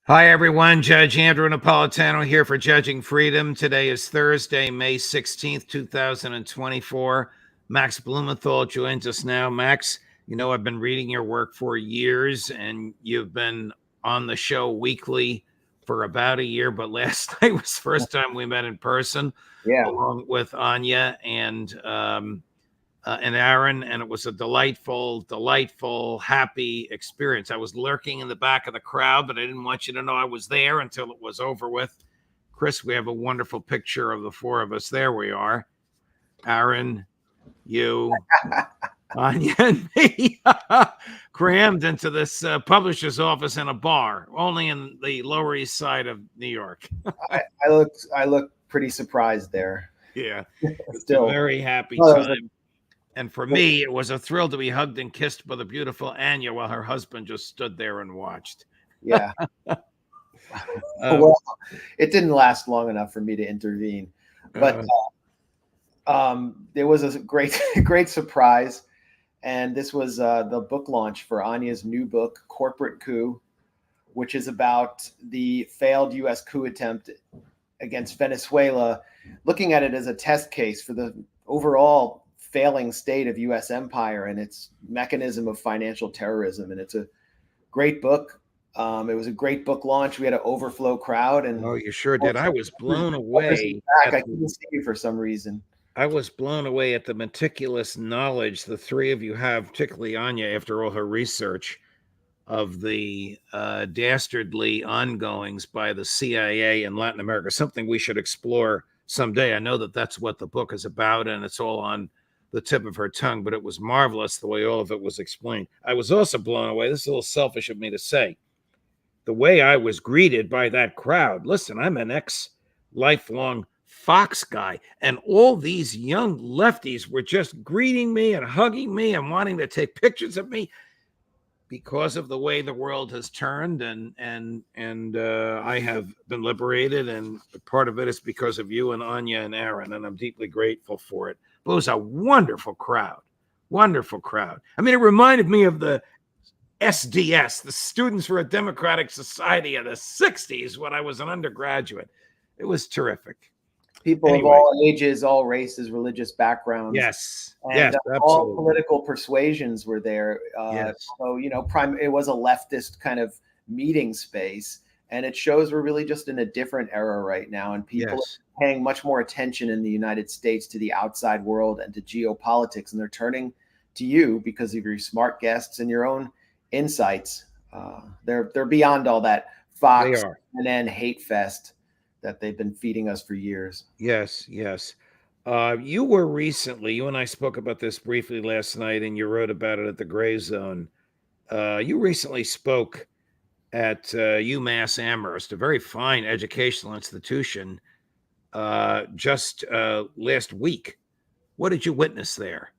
Hi, everyone. Judge Andrew Napolitano here for Judging Freedom. Today is Thursday, May 16th, 2024. Max Blumenthal joins us now. Max, I've been reading your work for years, and you've been on the show weekly for about a year, but last night was the first time we met in person, along with Anya and Aaron, and it was a delightful, happy experience. I was lurking in the back of the crowd, but I didn't want you to know I was there until it was over with. Chris, we have a wonderful picture of the four of us. There we are. Aaron, you, Anya, and me, crammed into this publisher's office in a bar, only in the Lower East Side of New York. I look pretty surprised there. Yeah, it's a very happy time. And for me, it was a thrill to be hugged and kissed by the beautiful Anya while her husband just stood there and watched. Yeah. Well, it didn't last long enough for me to intervene, but there was a great surprise. And this was the book launch for Anya's new book, Corporate Coup, which is about the failed U.S. coup attempt against Venezuela, looking at it as a test case for the overall failing state of U.S. empire and its mechanism of financial terrorism. And it's a great book. It was a great book launch. We had an overflow crowd. And oh, you sure did. I was blown away. I couldn't see you for some reason. I was blown away at the meticulous knowledge the three of you have, particularly Anya, after all her research of the dastardly ongoings by the CIA in Latin America, something we should explore someday. I know that that's what the book is about, and it's all on the tip of her tongue, but it was marvelous the way all of it was explained. I was also blown away. This is a little selfish of me to say. The way I was greeted by that crowd. Listen, I'm an ex-lifelong Fox guy, and all these young lefties were just greeting me and hugging me and wanting to take pictures of me because of the way the world has turned, and I have been liberated, and part of it is because of you and Anya and Aaron, and I'm deeply grateful for it. But it was a wonderful crowd. I mean, it reminded me of the SDS, the Students for a Democratic Society of the 60s when I was an undergraduate. It was terrific. People of all ages, all races, religious backgrounds. Yes. And all political persuasions were there. So, it was a leftist kind of meeting space. And it shows we're really just in a different era right now. And people are paying much more attention in the United States to the outside world and to geopolitics. And they're turning to you because of your smart guests and your own insights. They're beyond all that Fox and then hate fest that they've been feeding us for years. Yes. You were recently, you and I spoke about this briefly last night, and you wrote about it at the Gray Zone. You recently spoke at UMass Amherst, a very fine educational institution, just last week. What did you witness there?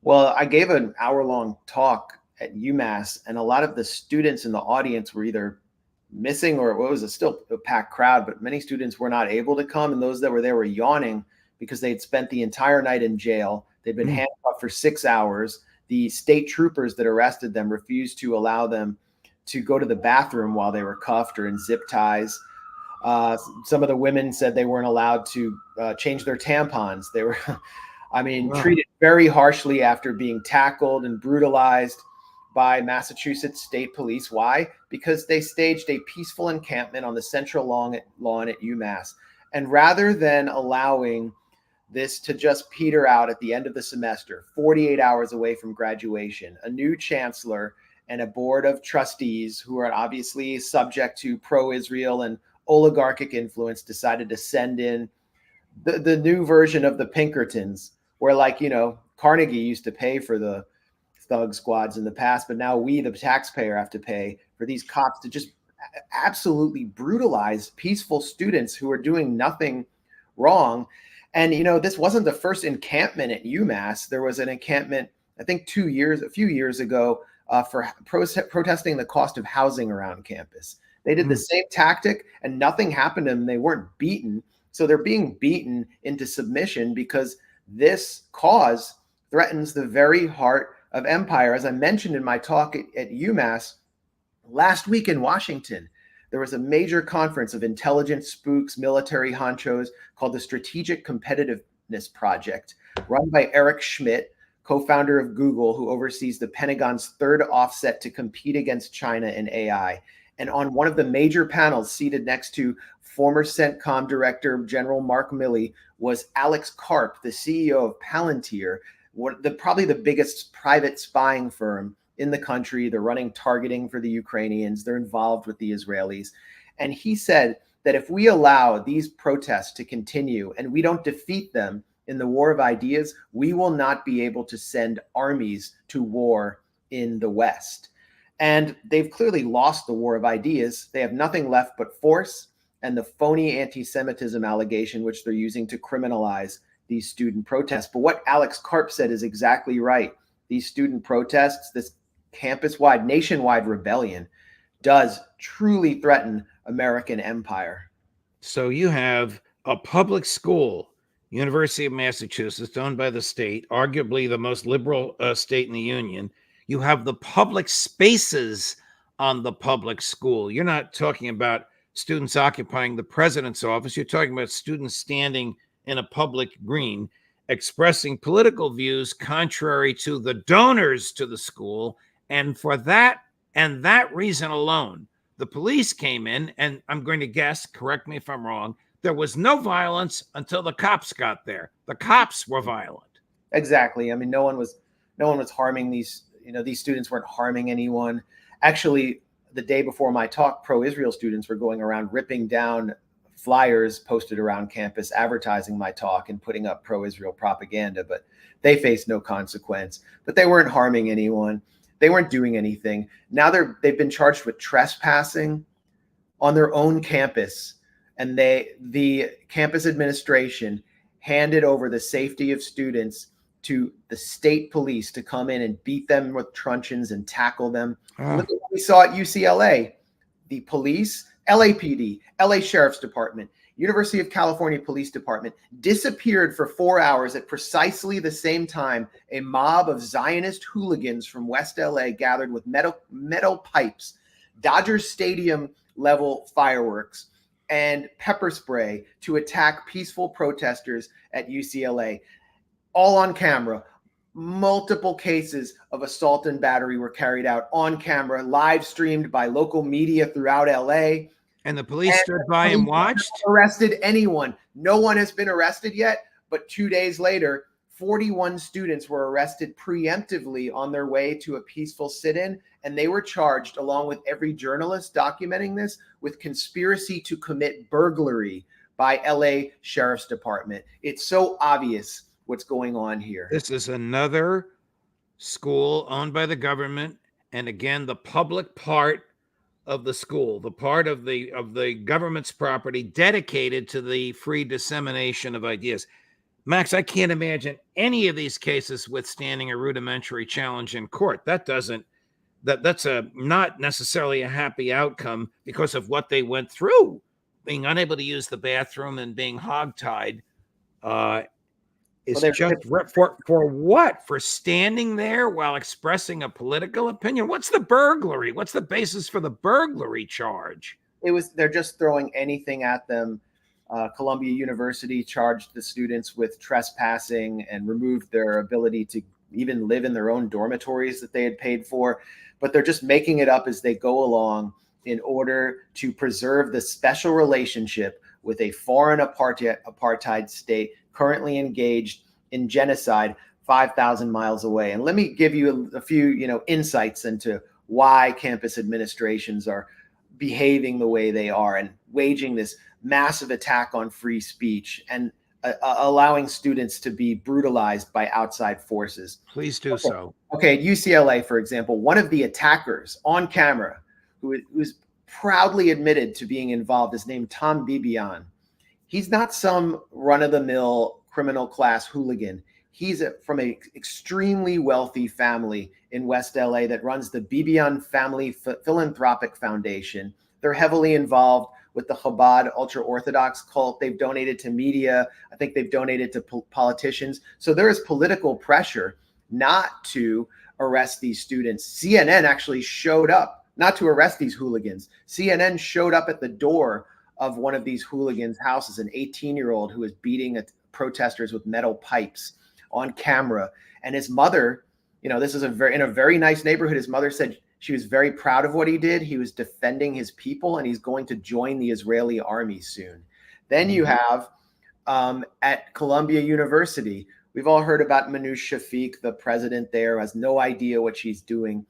Well, I gave an hour-long talk at UMass, and a lot of the students in the audience were either missing or it was still a packed crowd, but many students were not able to come, and those that were there were yawning because they'd spent the entire night in jail. They'd been handcuffed for 6 hours. The state troopers that arrested them refused to allow them to go to the bathroom while they were cuffed or in zip ties. Some of the women said they weren't allowed to change their tampons. They were, treated very harshly after being tackled and brutalized by Massachusetts State Police. Why? Because they staged a peaceful encampment on the central lawn at UMass. And rather than allowing this to just peter out at the end of the semester, 48 hours away from graduation, a new chancellor and a board of trustees who are obviously subject to pro-Israel and oligarchic influence decided to send in the new version of the Pinkertons, where Carnegie used to pay for the thug squads in the past, but now we, the taxpayer, have to pay for these cops to just absolutely brutalize peaceful students who are doing nothing wrong. And, this wasn't the first encampment at UMass. There was an encampment, I think a few years ago for protesting the cost of housing around campus. They did the same tactic and nothing happened to them. They weren't beaten. So they're being beaten into submission because this cause threatens the very heart of empire. As I mentioned in my talk at UMass last week in Washington, there was a major conference of intelligence spooks, military honchos called the Strategic Competitiveness Project, run by Eric Schmidt, co-founder of Google, who oversees the Pentagon's third offset to compete against China in AI. And on one of the major panels, seated next to former CENTCOM Director General Mark Milley, was Alex Karp, the CEO of Palantir, probably the biggest private spying firm in the country. They're running targeting for the Ukrainians. They're involved with the Israelis. And he said that if we allow these protests to continue and we don't defeat them in the war of ideas, we will not be able to send armies to war in the West. And they've clearly lost the war of ideas. They have nothing left but force and the phony anti-Semitism allegation, which they're using to criminalize these student protests. But what Alex Karp said is exactly right. These student protests, this campus-wide, nationwide rebellion, does truly threaten American empire. So you have a public school, University of Massachusetts, owned by the state, arguably the most liberal state in the union. You have the public spaces on the public school. You're not talking about students occupying the president's office. You're talking about students standing in a public green, expressing political views contrary to the donors to the school. And for that and that reason alone, the police came in, and I'm going to guess, correct me if I'm wrong, there was no violence until the cops got there. The cops were violent. Exactly. I mean, no one was harming these, these students weren't harming anyone. Actually, the day before my talk, pro-Israel students were going around ripping down flyers posted around campus advertising my talk and putting up pro-Israel propaganda, but they faced no consequence. But they weren't harming anyone. They weren't doing anything. Now they've been charged with trespassing on their own campus, and the campus administration handed over the safety of students to the state police to come in and beat them with truncheons and tackle them. Look at what we saw at UCLA. The police, LAPD, LA Sheriff's Department, University of California Police Department disappeared for 4 hours at precisely the same time a mob of Zionist hooligans from West LA gathered with metal pipes, Dodgers Stadium level fireworks, and pepper spray to attack peaceful protesters at UCLA. All on camera. Multiple cases of assault and battery were carried out on camera, live streamed by local media throughout LA. And the police stood by and watched? Arrested anyone. No one has been arrested yet, but 2 days later, 41 students were arrested preemptively on their way to a peaceful sit-in, and they were charged, along with every journalist documenting this, with conspiracy to commit burglary by LA Sheriff's Department. It's so obvious what's going on here. This is another school owned by the government, and again, the public part of the school, the part of the government's property dedicated to the free dissemination of ideas. Max, I can't imagine any of these cases withstanding a rudimentary challenge in court. That's not necessarily a happy outcome because of what they went through, being unable to use the bathroom and being hogtied. Is just for what? For standing there while expressing a political opinion? What's the burglary? What's the basis for the burglary charge? They're just throwing anything at them. Columbia University charged the students with trespassing and removed their ability to even live in their own dormitories that they had paid for. But they're just making it up as they go along in order to preserve the special relationship with a foreign apartheid state currently engaged in genocide 5,000 miles away. And let me give you a few, insights into why campus administrations are behaving the way they are and waging this massive attack on free speech and allowing students to be brutalized by outside forces. Please do so. Okay, at UCLA, for example, one of the attackers on camera, who's proudly admitted to being involved, is named Tom Bibian. He's not some run-of-the-mill criminal class hooligan. He's from an extremely wealthy family in West LA that runs the Bibian Family Philanthropic Foundation. They're heavily involved with the Chabad ultra-Orthodox cult. They've donated to media. I think they've donated to politicians. So there is political pressure not to arrest these students. CNN actually showed up not to arrest these hooligans. CNN showed up at the door of one of these hooligans' houses, an 18-year-old who was beating protesters with metal pipes on camera. And his mother, this is in a very nice neighborhood. His mother said she was very proud of what he did. He was defending his people, and he's going to join the Israeli army soon. Then you have at Columbia University, we've all heard about Manoush Shafiq, the president there, has no idea what she's doing.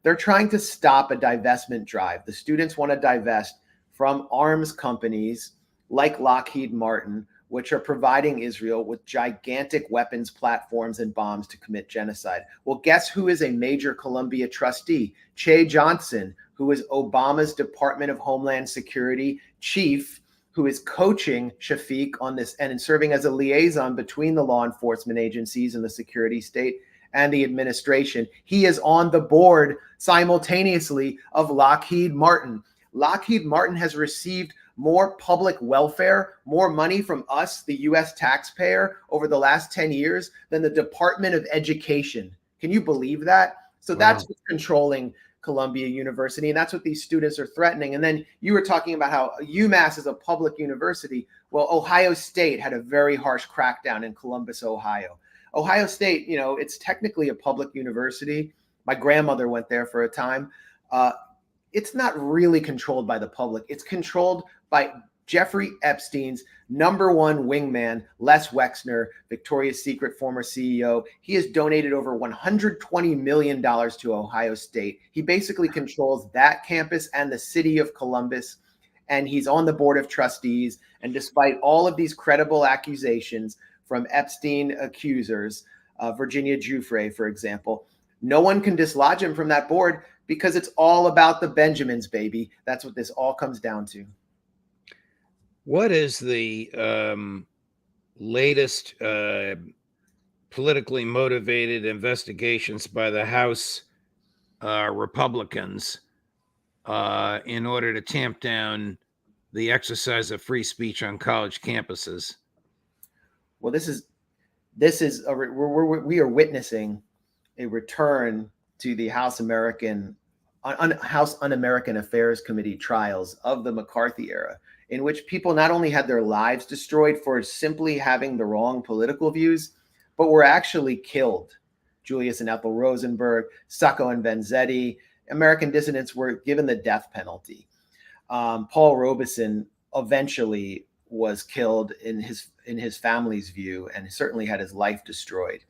They're trying to stop a divestment drive. The students want to divest from arms companies like Lockheed Martin, which are providing Israel with gigantic weapons platforms and bombs to commit genocide. Well, guess who is a major Columbia trustee? Che Johnson, who is Obama's Department of Homeland Security chief, who is coaching Shafiq on this and serving as a liaison between the law enforcement agencies and the security state and the administration. He is on the board simultaneously of Lockheed Martin. Lockheed Martin has received more public welfare, more money from us, the US taxpayer, over the last 10 years than the Department of Education. Can you believe that? So that's what's controlling Columbia University, and that's what these students are threatening. And then you were talking about how UMass is a public university. Well, Ohio State had a very harsh crackdown in Columbus, Ohio. Ohio State, it's technically a public university. My grandmother went there for a time. It's not really controlled by the public. It's controlled by Jeffrey Epstein's number one wingman, Les Wexner, Victoria's Secret former CEO. He has donated over $120 million to Ohio State. He basically controls that campus and the city of Columbus, and he's on the board of trustees. And despite all of these credible accusations from Epstein accusers, Virginia Giuffre, for example, no one can dislodge him from that board because it's all about the Benjamins, baby. That's what this all comes down to. What is the latest politically motivated investigations by the House Republicans in order to tamp down the exercise of free speech on college campuses? Well, we are witnessing a return to the House Un-American Affairs Committee trials of the McCarthy era, in which people not only had their lives destroyed for simply having the wrong political views, but were actually killed. Julius and Ethel Rosenberg, Sacco and Vanzetti, American dissidents were given the death penalty. Paul Robeson eventually was killed in his family's view, and certainly had his life destroyed.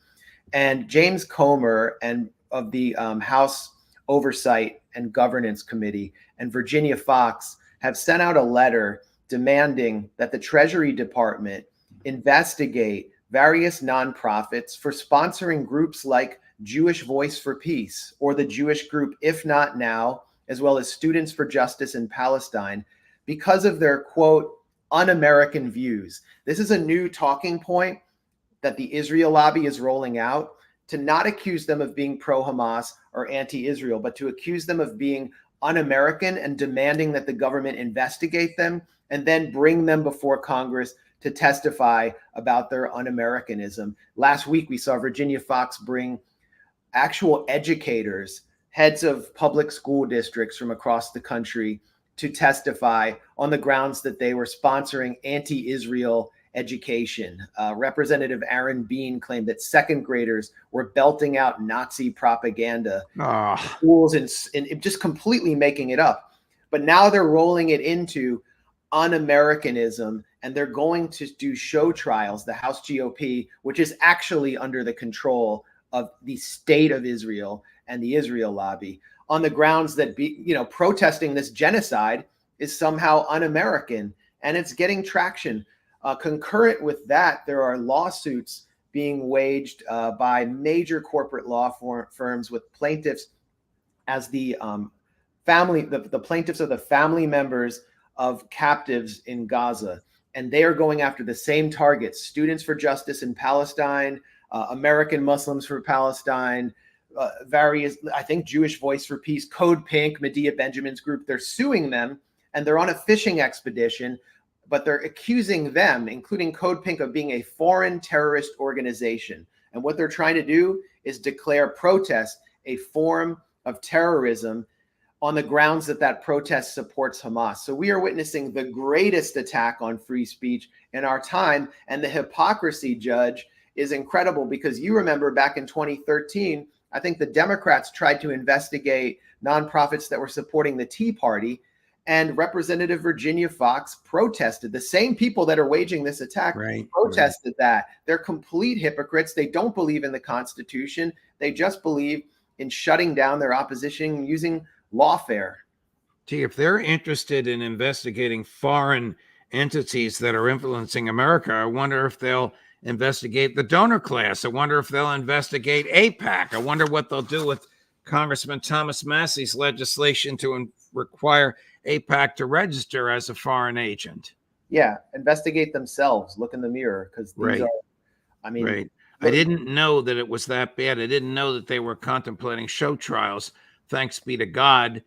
And James Comer and of the House Oversight and Governance Committee and Virginia Fox have sent out a letter demanding that the Treasury Department investigate various nonprofits for sponsoring groups like Jewish Voice for Peace or the Jewish group If Not Now, as well as Students for Justice in Palestine, because of their, quote, un-American views. This is a new talking point that the Israel lobby is rolling out, to not accuse them of being pro-Hamas or anti-Israel, but to accuse them of being un-American and demanding that the government investigate them and then bring them before Congress to testify about their un-Americanism. Last week, we saw Virginia Fox bring actual educators, heads of public school districts from across the country, to testify on the grounds that they were sponsoring anti-Israel education. Representative Aaron Bean claimed that second graders were belting out Nazi propaganda in schools and just completely making it up. But now they're rolling it into un-Americanism, and they're going to do show trials, the House GOP, which is actually under the control of the state of Israel and the Israel lobby, on the grounds that protesting this genocide is somehow un-American, and it's getting traction. Concurrent with that, there are lawsuits being waged by major corporate law firms with plaintiffs as the plaintiffs are the family members of captives in Gaza. And they are going after the same targets: Students for Justice in Palestine, American Muslims for Palestine, various, I think, Jewish Voice for Peace, Code Pink, Medea Benjamin's group. They're suing them, and they're on a fishing expedition, but they're accusing them, including Code Pink, of being a foreign terrorist organization. And what they're trying to do is declare protest a form of terrorism on the grounds that that protest supports Hamas. So we are witnessing the greatest attack on free speech in our time. And the hypocrisy, Judge, is incredible, because you remember back in 2013, I think the Democrats tried to investigate nonprofits that were supporting the Tea Party, and Representative Virginia Foxx protested. The same people that are waging this attack protested that. They're complete hypocrites. They don't believe in the Constitution. They just believe in shutting down their opposition using lawfare. Gee, if they're interested in investigating foreign entities that are influencing America, I wonder if they'll investigate the donor class. I wonder if they'll investigate AIPAC. I wonder what they'll do with Congressman Thomas Massey's legislation to require AIPAC to register as a foreign agent. Yeah, investigate themselves. Look in the mirror, because these are, I mean, I didn't know that it was that bad. I didn't know that they were contemplating show trials. Thanks be to God,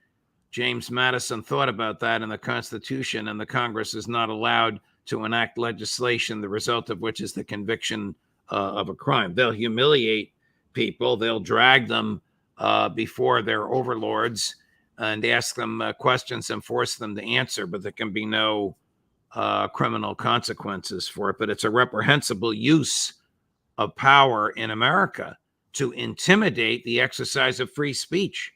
James Madison thought about that in the Constitution, and the Congress is not allowed to enact legislation, the result of which is the conviction of a crime. They'll humiliate people. They'll drag them before their overlords and ask them questions and force them to answer, but there can be no criminal consequences for it. But it's a reprehensible use of power in America to intimidate the exercise of free speech.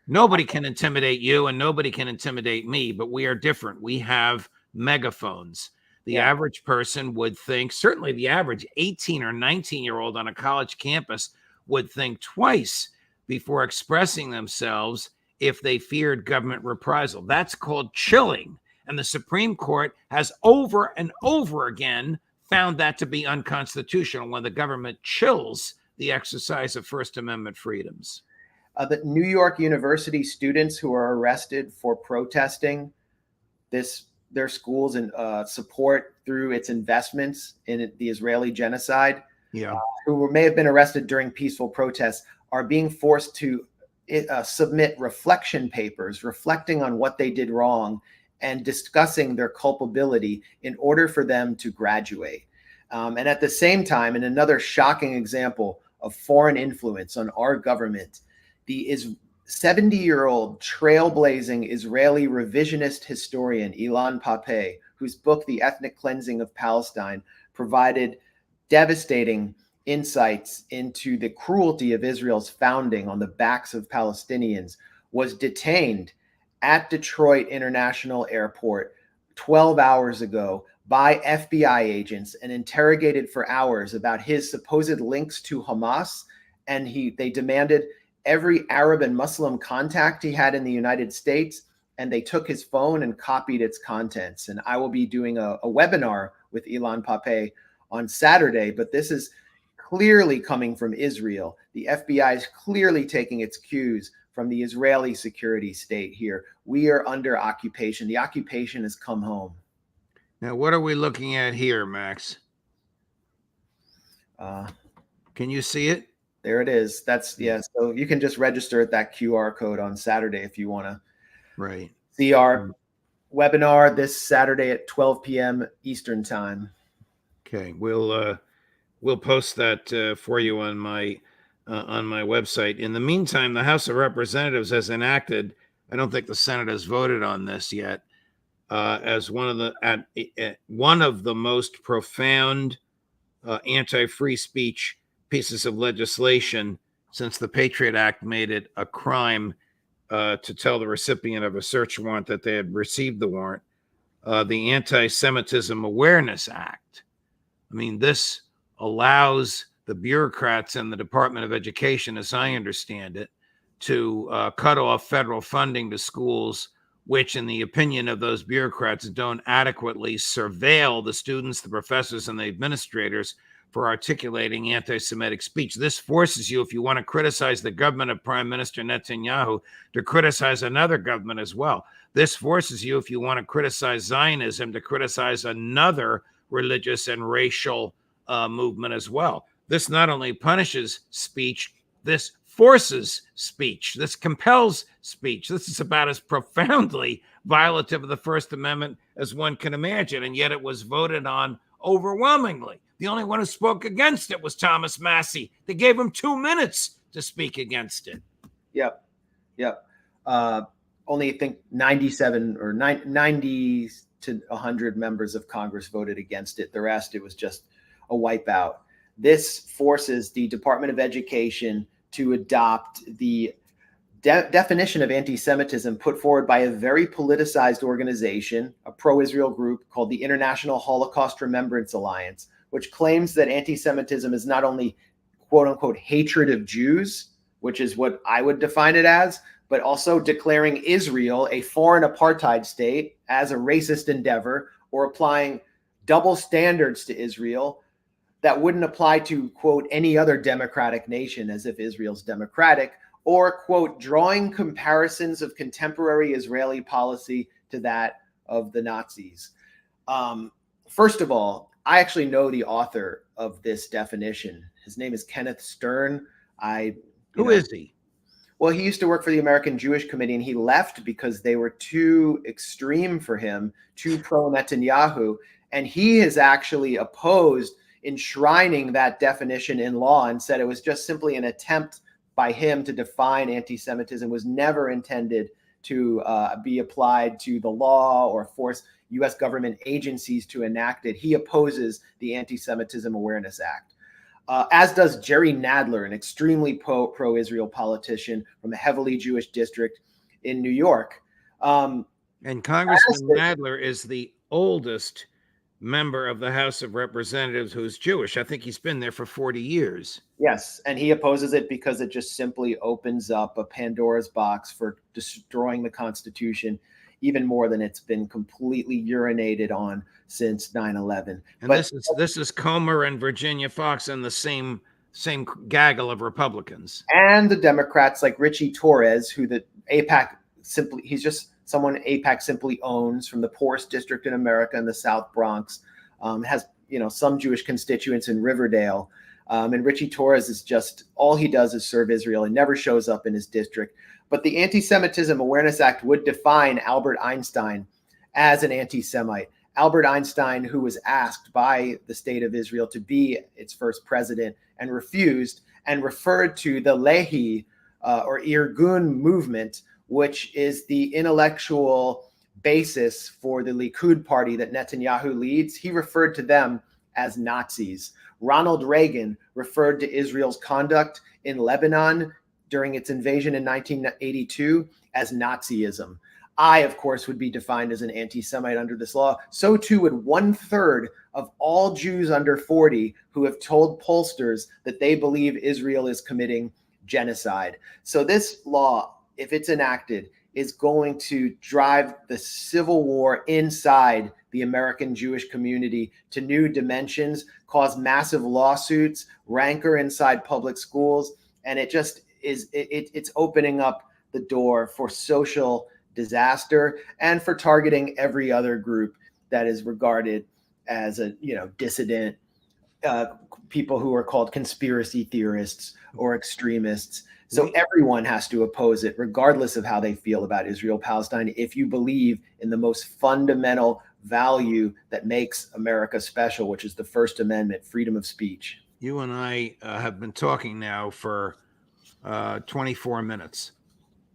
Nobody can intimidate you and nobody can intimidate me, but we are different. We have megaphones. The average person would think, certainly the average 18 or 19-year-old on a college campus would think twice before expressing themselves if they feared government reprisal. That's called chilling. And the Supreme Court has over and over again found that to be unconstitutional when the government chills the exercise of First Amendment freedoms. The New York University students who are arrested for protesting their schools and support through its investments in the Israeli genocide, who may have been arrested during peaceful protests, are being forced to submit reflection papers reflecting on what they did wrong and discussing their culpability in order for them to graduate. And at the same time, in another shocking example of foreign influence on our government, the 70-year-old trailblazing Israeli revisionist historian Ilan Pappé, whose book, The Ethnic Cleansing of Palestine, provided devastating insights into the cruelty of Israel's founding on the backs of Palestinians, was detained at Detroit International Airport 12 hours ago by FBI agents and interrogated for hours about his supposed links to Hamas. And they demanded every Arab and Muslim contact he had in the United States, and they took his phone and copied its contents. And I will be doing a webinar with Ilan Pappé on Saturday, but this is clearly coming from Israel. The FBI is clearly taking its cues from the Israeli security state here. We are under occupation. The occupation has come home. Now, what are we looking at here, Max? Can you see it? There it is. That's, so you can just register at that QR code on Saturday if you want to see our webinar this Saturday at 12 p.m. Eastern time. Okay, we'll post that for you on my website. In the meantime, the House of Representatives has enacted, I don't think the Senate has voted on this yet, as one of the most profound anti-free speech pieces of legislation since the Patriot Act made it a crime to tell the recipient of a search warrant that they had received the warrant, the Anti-Semitism Awareness Act. I mean, this allows the bureaucrats in the Department of Education, as I understand it, to cut off federal funding to schools which, in the opinion of those bureaucrats, don't adequately surveil the students, the professors, and the administrators for articulating anti-Semitic speech. This forces you, if you want to criticize the government of Prime Minister Netanyahu, to criticize another government as well. This forces you, if you want to criticize Zionism, to criticize another religious and racial movement as well. This not only punishes speech, this forces speech. This compels speech. This is about as profoundly violative of the First Amendment as one can imagine, and yet it was voted on overwhelmingly. The only one who spoke against it was Thomas Massey. They gave him 2 minutes to speak against it. Yep. only I think 97 or 90 to 100 members of Congress voted against it. The rest, it was just a wipeout. This forces the Department of Education to adopt the definition of anti-Semitism put forward by a very politicized organization, a pro-Israel group called the International Holocaust Remembrance Alliance, which claims that anti-Semitism is not only quote unquote hatred of Jews, which is what I would define it as, but also declaring Israel a foreign apartheid state as a racist endeavor, or applying double standards to Israel that wouldn't apply to, quote, any other democratic nation, as if Israel's democratic, or, quote, drawing comparisons of contemporary Israeli policy to that of the Nazis. First of all, I actually know the author of this definition. His name is Kenneth Stern. Who is he? Well, he used to work for the American Jewish Committee, and he left because they were too extreme for him, too pro-Netanyahu. And he has actually opposed enshrining that definition in law and said it was just simply an attempt by him to define anti-Semitism, was never intended to be applied to the law or force U.S. government agencies to enact it. He opposes the Anti-Semitism Awareness Act. As does Jerry Nadler, an extremely pro-Israel politician from a heavily Jewish district in New York. And Congressman Nadler is the oldest member of the House of Representatives who's Jewish. I think he's been there for 40 years. Yes, and he opposes it because it just simply opens up a Pandora's box for destroying the Constitution even more than it's been completely urinated on since 9/11. And but this is Comer and Virginia Fox and the same gaggle of Republicans. And the Democrats like Richie Torres, who the AIPAC simply, he's just someone AIPAC simply owns from the poorest district in America in the South Bronx, has, some Jewish constituents in Riverdale. And Richie Torres is just, all he does is serve Israel and never shows up in his district. But the Anti-Semitism Awareness Act would define Albert Einstein as an anti-Semite. Albert Einstein, who was asked by the state of Israel to be its first president and refused, and referred to the Lehi or Irgun movement, which is the intellectual basis for the Likud party that Netanyahu leads. He referred to them as Nazis. Ronald Reagan referred to Israel's conduct in Lebanon during its invasion in 1982 as Nazism. I, of course, would be defined as an anti-Semite under this law. So too would 1/3 of all Jews under 40 who have told pollsters that they believe Israel is committing genocide. So this law, if it's enacted, is going to drive the civil war inside the American Jewish community to new dimensions, cause massive lawsuits, rancor inside public schools, and it just is, it's opening up the door for social disaster and for targeting every other group that is regarded as a dissident, people who are called conspiracy theorists or extremists. So everyone has to oppose it, regardless of how they feel about Israel-Palestine, if you believe in the most fundamental value that makes America special, which is the First Amendment, freedom of speech. You and I have been talking now for 24 minutes,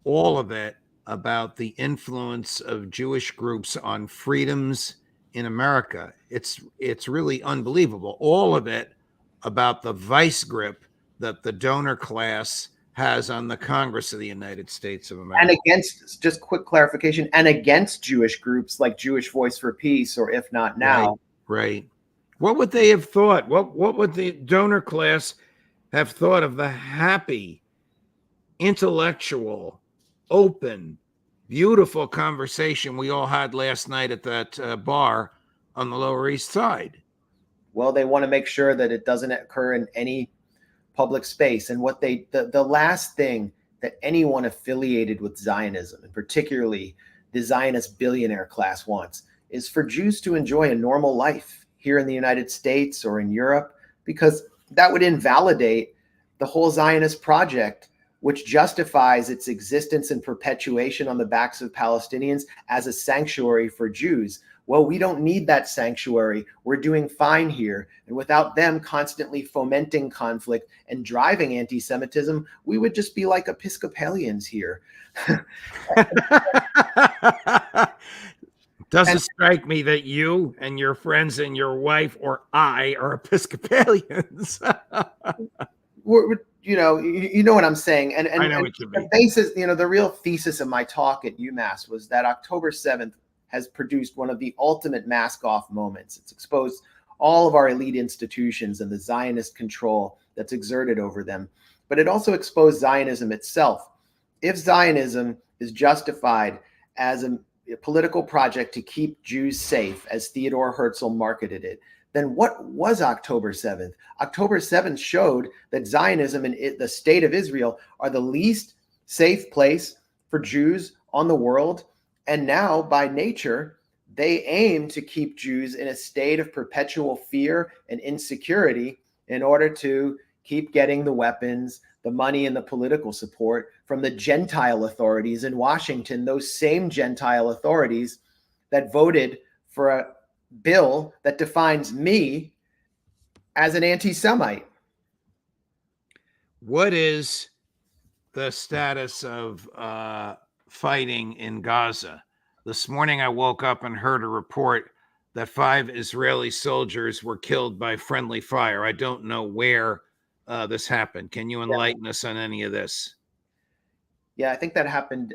all of it about the influence of Jewish groups on freedoms in America. It's really unbelievable. All of it about the vice grip that the donor class has on the Congress of the United States of America. And against, just quick clarification, and against Jewish groups like Jewish Voice for Peace, or If Not Now. Right. What would they have thought? What would the donor class have thought of the happy, intellectual, open, beautiful conversation we all had last night at that bar on the Lower East Side? Well, they want to make sure that it doesn't occur in any public space. And what the last thing that anyone affiliated with Zionism, and particularly the Zionist billionaire class, wants is for Jews to enjoy a normal life here in the United States or in Europe, because that would invalidate the whole Zionist project, which justifies its existence and perpetuation on the backs of Palestinians as a sanctuary for Jews. well, we don't need that sanctuary. We're doing fine here. And without them constantly fomenting conflict and driving anti-Semitism, we would just be like Episcopalians here. Does it strike me that you and your friends and your wife or I are Episcopalians? You know what I'm saying. And I know what you mean. The basis, the real thesis of my talk at UMass was that October 7th has produced one of the ultimate mask-off moments. It's exposed all of our elite institutions and the Zionist control that's exerted over them. But it also exposed Zionism itself. If Zionism is justified as a political project to keep Jews safe, as Theodore Herzl marketed it, then what was October 7th? October 7th showed that Zionism and the state of Israel are the least safe place for Jews on the world. And now, by nature, they aim to keep Jews in a state of perpetual fear and insecurity in order to keep getting the weapons, the money, and the political support from the Gentile authorities in Washington, those same Gentile authorities that voted for a bill that defines me as an anti-Semite. What is the status of fighting in Gaza? This morning I woke up and heard a report that 5 Israeli soldiers were killed by friendly fire. I don't know where this happened. Can you enlighten us on any of this? Yeah, I think that happened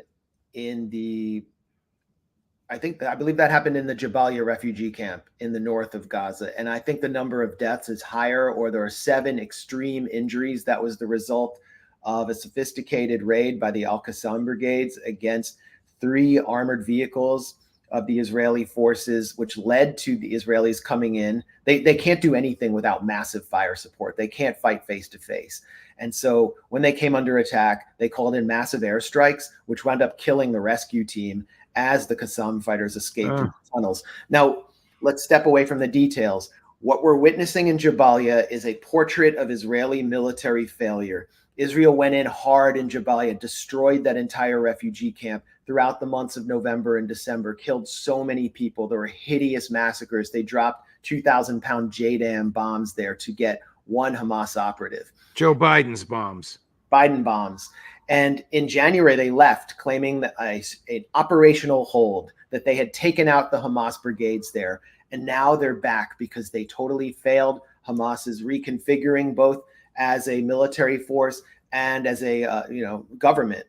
I believe that happened in the Jabalia refugee camp in the north of Gaza. And I think the number of deaths is higher, or there are 7 extreme injuries. That was the result of a sophisticated raid by the Al-Qassam brigades against 3 armored vehicles of the Israeli forces, which led to the Israelis coming in. They can't do anything without massive fire support. They can't fight face to face. And so when they came under attack, they called in massive airstrikes, which wound up killing the rescue team as the Qassam fighters escaped through the tunnels. Now, let's step away from the details. What we're witnessing in Jabalia is a portrait of Israeli military failure. Israel went in hard in Jabalia, destroyed that entire refugee camp throughout the months of November and December, killed so many people. There were hideous massacres. They dropped 2,000-pound JDAM bombs there to get 1 Hamas operative. Joe Biden's bombs. Biden bombs. And in January, they left, claiming that an operational hold, that they had taken out the Hamas brigades there. And now they're back because they totally failed. Hamas is reconfiguring both as a military force and as a government.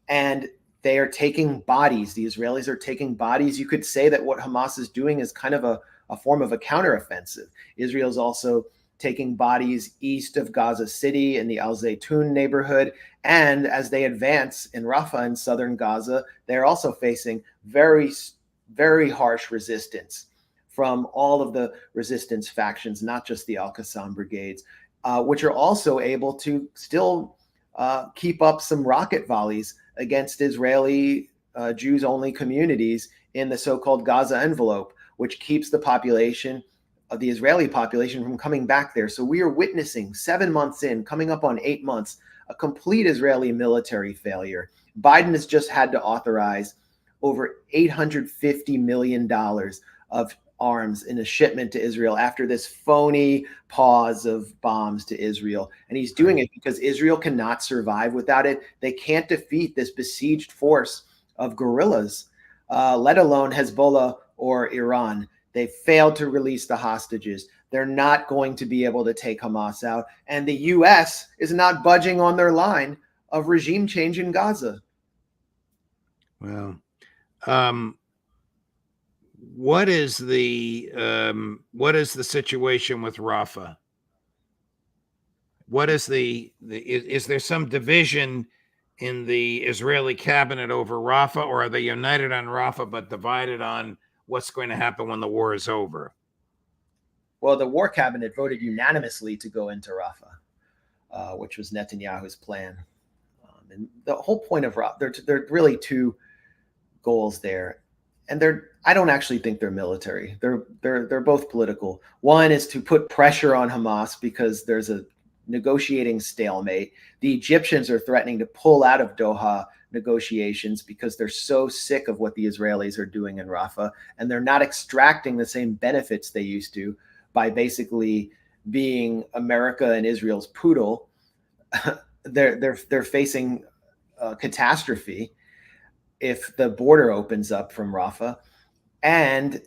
And they are taking bodies. The Israelis are taking bodies. You could say that what Hamas is doing is kind of a form of a counteroffensive. Israel's also taking bodies east of Gaza City in the Al Zaytun neighborhood. And as they advance in Rafah in southern Gaza, they're also facing very, very harsh resistance from all of the resistance factions, not just the Al-Qassam brigades, which are also able to still keep up some rocket volleys against Israeli Jews-only communities in the so-called Gaza envelope, which keeps the population of the Israeli population from coming back there. So we are witnessing 7 months in, coming up on 8 months, a complete Israeli military failure. Biden has just had to authorize over $850 million of arms in a shipment to Israel after this phony pause of bombs to Israel. And he's doing it because Israel cannot survive without it. They can't defeat this besieged force of guerrillas, let alone Hezbollah or Iran. They failed to release the hostages. They're not going to be able to take Hamas out. And the U.S. is not budging on their line of regime change in Gaza. Well, what is the situation with Rafah? What is is there some division in the Israeli cabinet over Rafah, or are they united on Rafah but divided on what's going to happen when the war is over? Well, the war cabinet voted unanimously to go into Rafah, which was Netanyahu's plan. And the whole point of Rafah, there are really 2 goals there. And I don't actually think they're military. They're both political. One is to put pressure on Hamas because there's a negotiating stalemate. The Egyptians are threatening to pull out of Doha negotiations because they're so sick of what the Israelis are doing in Rafah, and they're not extracting the same benefits they used to by basically being America and Israel's poodle. They're facing catastrophe if the border opens up from Rafah. And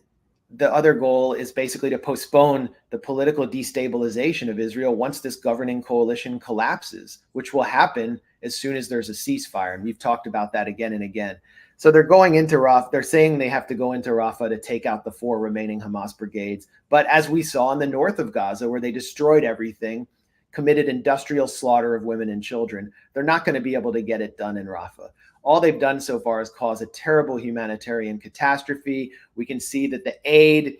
the other goal is basically to postpone the political destabilization of Israel once this governing coalition collapses, which will happen as soon as there's a ceasefire. And we've talked about that again and again. So they're going into Rafah. They're saying they have to go into Rafah to take out the 4 remaining Hamas brigades. But as we saw in the north of Gaza, where they destroyed everything, committed industrial slaughter of women and children, they're not going to be able to get it done in Rafah. All they've done so far is cause a terrible humanitarian catastrophe. We can see that the aid,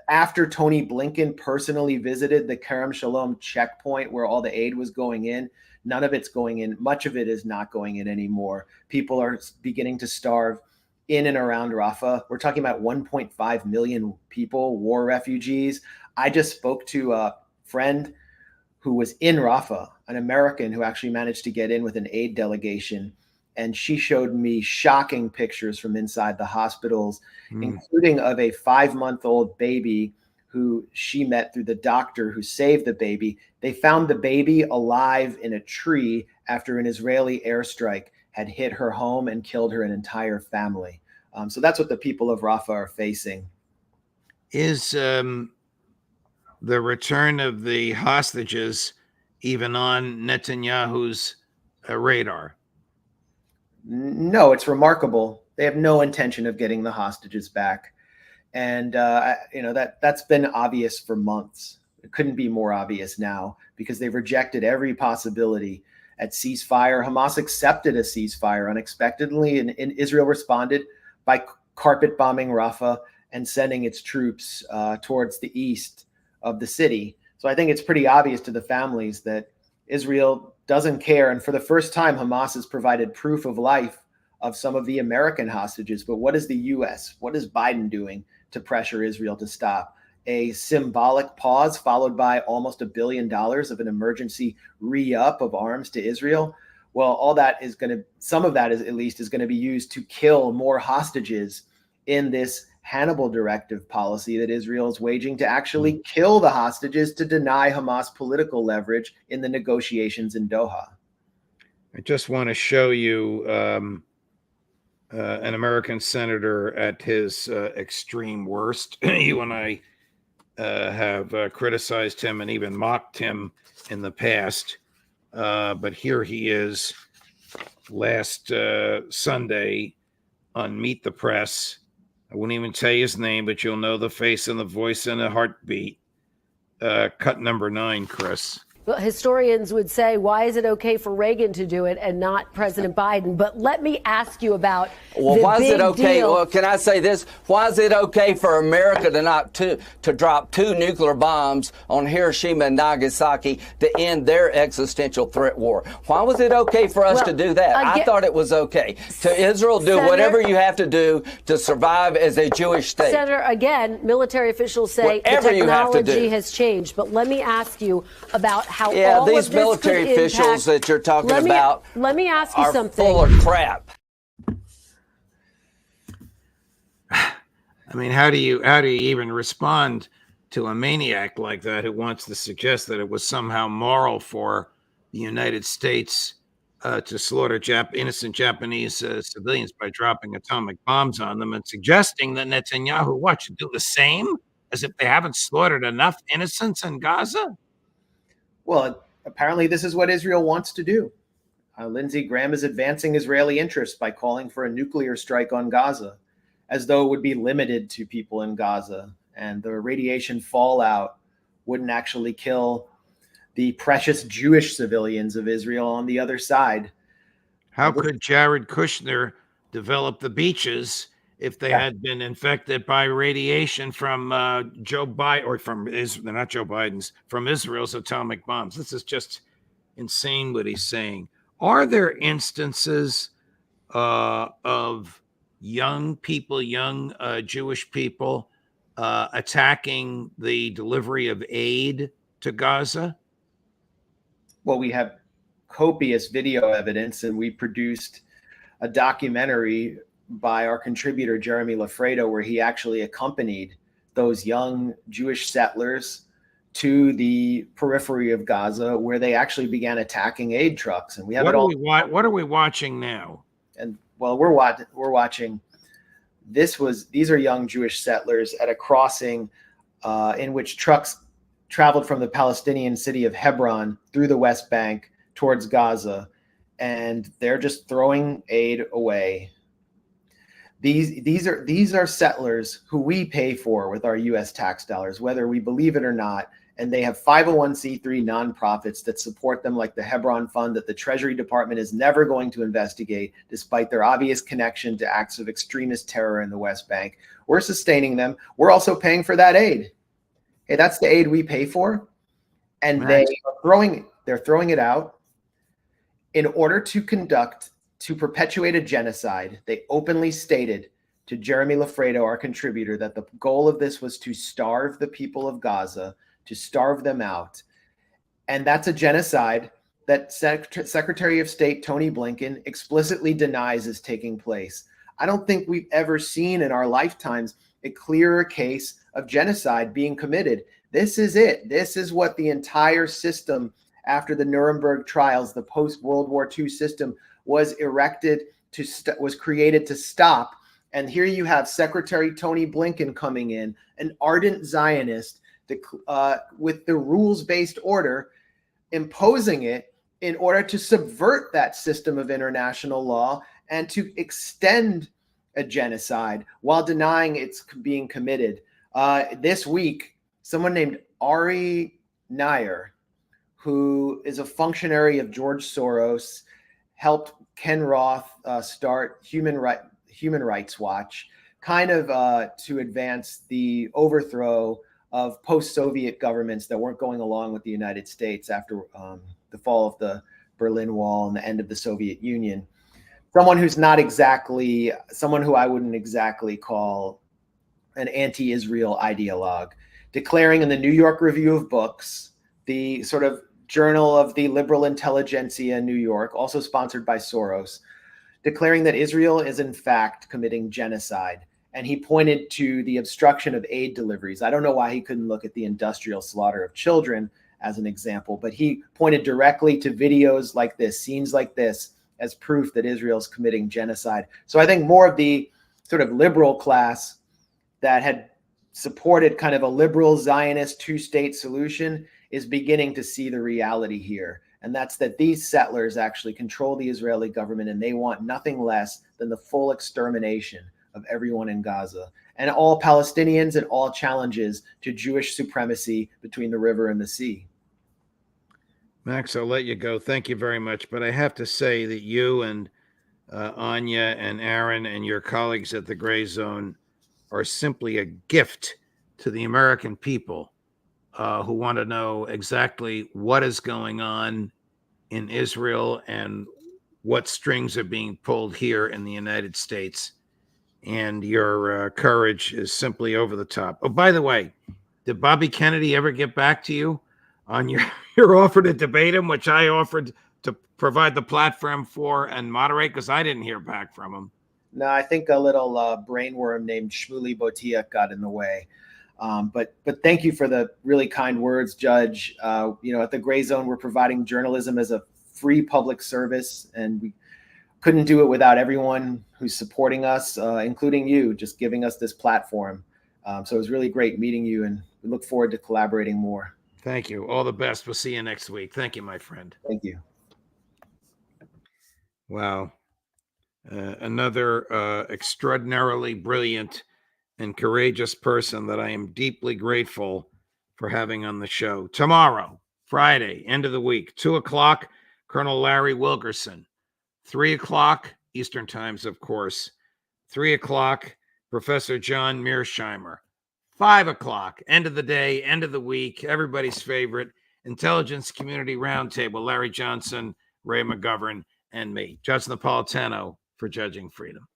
after Tony Blinken personally visited the Kerem Shalom checkpoint where all the aid was going in, none of it's going in. Much of it is not going in anymore. People are beginning to starve in and around Rafah. We're talking about 1.5 million people, war refugees. I just spoke to a friend who was in Rafah, an American who actually managed to get in with an aid delegation. And she showed me shocking pictures from inside the hospitals, including of a 5-month-old baby who she met through the doctor who saved the baby. They found the baby alive in a tree after an Israeli airstrike had hit her home and killed her entire family. So that's what the people of Rafah are facing. Is the return of the hostages even on Netanyahu's radar? No, it's remarkable. They have no intention of getting the hostages back. And, that's been obvious for months. It couldn't be more obvious now because they've rejected every possibility at ceasefire. Hamas accepted a ceasefire unexpectedly, and Israel responded by carpet bombing Rafah and sending its troops towards the east of the city. So I think it's pretty obvious to the families that Israel doesn't care. And for the first time, Hamas has provided proof of life of some of the American hostages. But what is the U.S.? What is Biden doing to pressure Israel to stop? A symbolic pause followed by almost $1 billion of an emergency re-up of arms to Israel. Well, all that is some of that is at least going to be used to kill more hostages in this Hannibal directive policy that Israel is waging to actually kill the hostages to deny Hamas political leverage in the negotiations in Doha. I just want to show you an American senator at his extreme worst. You and I have criticized him and even mocked him in the past. But here he is last Sunday on Meet the Press. I won't even tell you his name, but you'll know the face and the voice and the heartbeat. Cut number 9, Chris. Well, historians would say, why is it okay for Reagan to do it and not President Biden? But let me ask you about why is it okay? Deal. Well, can I say this? Why is it okay for America to drop 2 nuclear bombs on Hiroshima and Nagasaki to end their existential threat war? Why was it okay for us to do that? I thought it was okay. To Israel, do Senator, whatever you have to do to survive as a Jewish state. Senator, again, military officials say whatever the technology you has changed. But let me ask you about how all these of this military could officials impact. that you're talking about Let me ask you are something. full of crap. I mean, how do you even respond to a maniac like that who wants to suggest that it was somehow moral for the United States to slaughter innocent Japanese civilians by dropping atomic bombs on them, and suggesting that Netanyahu should do the same, as if they haven't slaughtered enough innocents in Gaza? Well, apparently this is what Israel wants to do. Lindsey Graham is advancing Israeli interests by calling for a nuclear strike on Gaza, as though it would be limited to people in Gaza, and the radiation fallout wouldn't actually kill the precious Jewish civilians of Israel on the other side. How could Jared Kushner develop the beaches if they had been infected by radiation from Joe Biden, or from they're not Joe Biden's, from Israel's atomic bombs? This is just insane what he's saying. Are there instances of young people, young Jewish people attacking the delivery of aid to Gaza? Well, we have copious video evidence, and we produced a documentary by our contributor, Jeremy Lafredo, where he actually accompanied those young Jewish settlers to the periphery of Gaza, where they actually began attacking aid trucks. And we have what it all. What are we watching now? And well, we're watching. These are young Jewish settlers at a crossing in which trucks traveled from the Palestinian city of Hebron through the West Bank towards Gaza, and they're just throwing aid away. These are settlers who we pay for with our U.S. tax dollars, whether we believe it or not. And they have 501c3 nonprofits that support them, like the Hebron Fund, that the Treasury Department is never going to investigate, despite their obvious connection to acts of extremist terror in the West Bank. We're sustaining them. We're also paying for that aid. Hey, that's the aid we pay for. And Right. they're throwing it out in order to perpetuate a genocide. They openly stated to Jeremy Lafredo, our contributor, that the goal of this was to starve the people of Gaza, to starve them out. And that's a genocide that Secretary of State Tony Blinken explicitly denies is taking place. I don't think we've ever seen in our lifetimes a clearer case of genocide being committed. This is it. This is what the entire system after the Nuremberg trials, the post-World War II system, was created to stop. And here you have Secretary Tony Blinken coming in, an ardent Zionist, with the rules-based order, imposing it in order to subvert that system of international law and to extend a genocide while denying it's being committed. This week, someone named Ari Nair, who is a functionary of George Soros, helped Ken Roth start Human Rights Watch, kind of to advance the overthrow of post-Soviet governments that weren't going along with the United States after the fall of the Berlin Wall and the end of the Soviet Union. Someone who I wouldn't exactly call an anti-Israel ideologue, declaring in the New York Review of Books, the sort of journal of the liberal intelligentsia in New York, also sponsored by Soros, declaring that Israel is in fact committing genocide. And he pointed to the obstruction of aid deliveries. I don't know why he couldn't look at the industrial slaughter of children as an example, but he pointed directly to videos like this, scenes like this, as proof that Israel's committing genocide. So I think more of the sort of liberal class that had supported kind of a liberal Zionist two-state solution is beginning to see the reality here. And that's that these settlers actually control the Israeli government, and they want nothing less than the full extermination of everyone in Gaza and all Palestinians and all challenges to Jewish supremacy between the river and the sea. Max, I'll let you go. Thank you very much. But I have to say that you and Anya and Aaron and your colleagues at the Gray Zone are simply a gift to the American people who want to know exactly what is going on in Israel and what strings are being pulled here in the United States. And your courage is simply over the top. Oh, by the way, did Bobby Kennedy ever get back to you on your offer to debate him, which I offered to provide the platform for and moderate, because I didn't hear back from him? No, I think a little brainworm named Shmuley Botiak got in the way. But thank you for the really kind words, Judge. At the Gray Zone, we're providing journalism as a free public service, and we couldn't do it without everyone who's supporting us, including you, just giving us this platform. So it was really great meeting you, and we look forward to collaborating more. Thank you. All the best. We'll see you next week. Thank you, my friend. Thank you. Wow. Another extraordinarily brilliant and courageous person that I am deeply grateful for having on the show. Tomorrow, Friday, end of the week, 2:00, Colonel Larry Wilkerson. 3:00 Eastern Times, of course. 3:00, Professor John Mearsheimer. 5:00, end of the day, end of the week, everybody's favorite Intelligence Community Roundtable, Larry Johnson, Ray McGovern, and me, Judge Napolitano, for Judging Freedom.